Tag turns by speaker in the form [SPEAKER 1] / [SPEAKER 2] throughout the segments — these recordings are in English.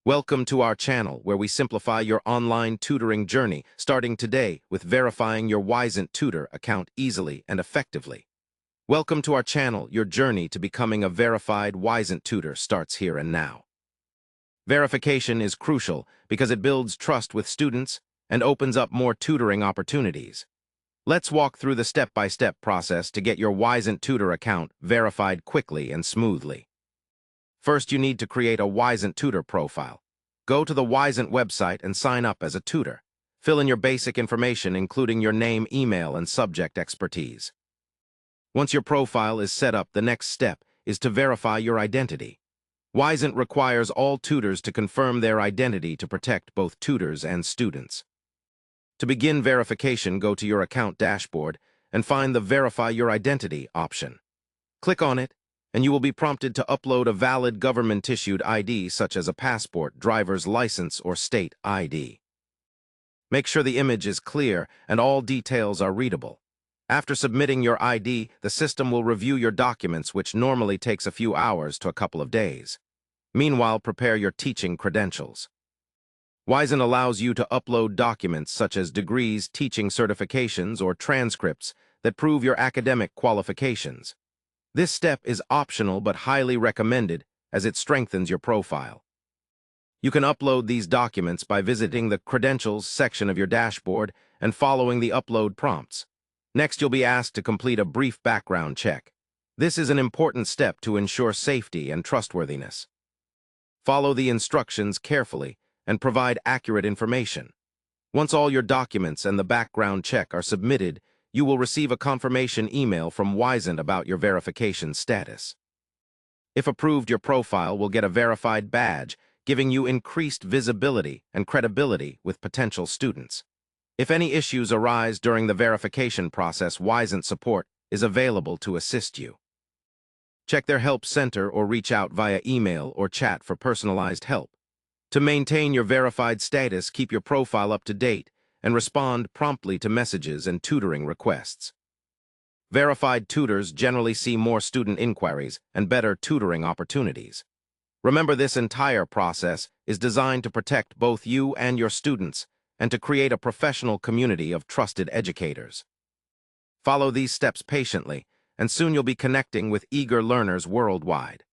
[SPEAKER 1] Welcome to our channel, where we simplify your online tutoring journey, starting today with verifying your Wyzant Tutor account easily and effectively. Welcome to our channel. Your journey to becoming a verified Wyzant Tutor starts here and now. Verification is crucial because it builds trust with students and opens up more tutoring opportunities. Let's walk through the step-by-step process to get your Wyzant Tutor account verified quickly and smoothly. First, you need to create a Wyzant Tutor profile. Go to the Wyzant website and sign up as a tutor. Fill in your basic information, including your name, email, and subject expertise. Once your profile is set up, the next step is to verify your identity. Wyzant requires all tutors to confirm their identity to protect both tutors and students. To begin verification, go to your account dashboard and find the Verify Your Identity option. Click on it, and you will be prompted to upload a valid government-issued ID such as a passport, driver's license, or state ID. Make sure the image is clear and all details are readable. After submitting your ID, the system will review your documents, which normally takes a few hours to a couple of days. Meanwhile, prepare your teaching credentials. Wyzant allows you to upload documents such as degrees, teaching certifications, or transcripts that prove your academic qualifications. This step is optional but highly recommended as it strengthens your profile. You can upload these documents by visiting the Credentials section of your dashboard and following the upload prompts. Next, you'll be asked to complete a brief background check. This is an important step to ensure safety and trustworthiness. Follow the instructions carefully and provide accurate information. Once all your documents and the background check are submitted, you will receive a confirmation email from Wyzant about your verification status. If approved, your profile will get a verified badge, giving you increased visibility and credibility with potential students. If any issues arise during the verification process, Wyzant support is available to assist you. Check their help center or reach out via email or chat for personalized help. To maintain your verified status, keep your profile up to date and respond promptly to messages and tutoring requests. Verified tutors generally see more student inquiries and better tutoring opportunities. Remember, this entire process is designed to protect both you and your students and to create a professional community of trusted educators. Follow these steps patiently, and soon you'll be connecting with eager learners worldwide.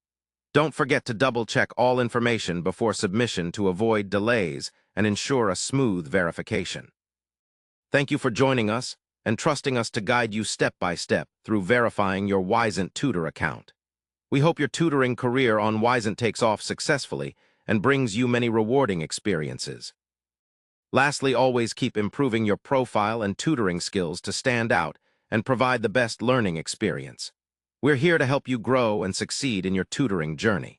[SPEAKER 1] Don't forget to double-check all information before submission to avoid delays and ensure a smooth verification. Thank you for joining us and trusting us to guide you step by step through verifying your Wyzant Tutor account. We hope your tutoring career on Wyzant takes off successfully and brings you many rewarding experiences. Lastly, always keep improving your profile and tutoring skills to stand out and provide the best learning experience. We're here to help you grow and succeed in your tutoring journey.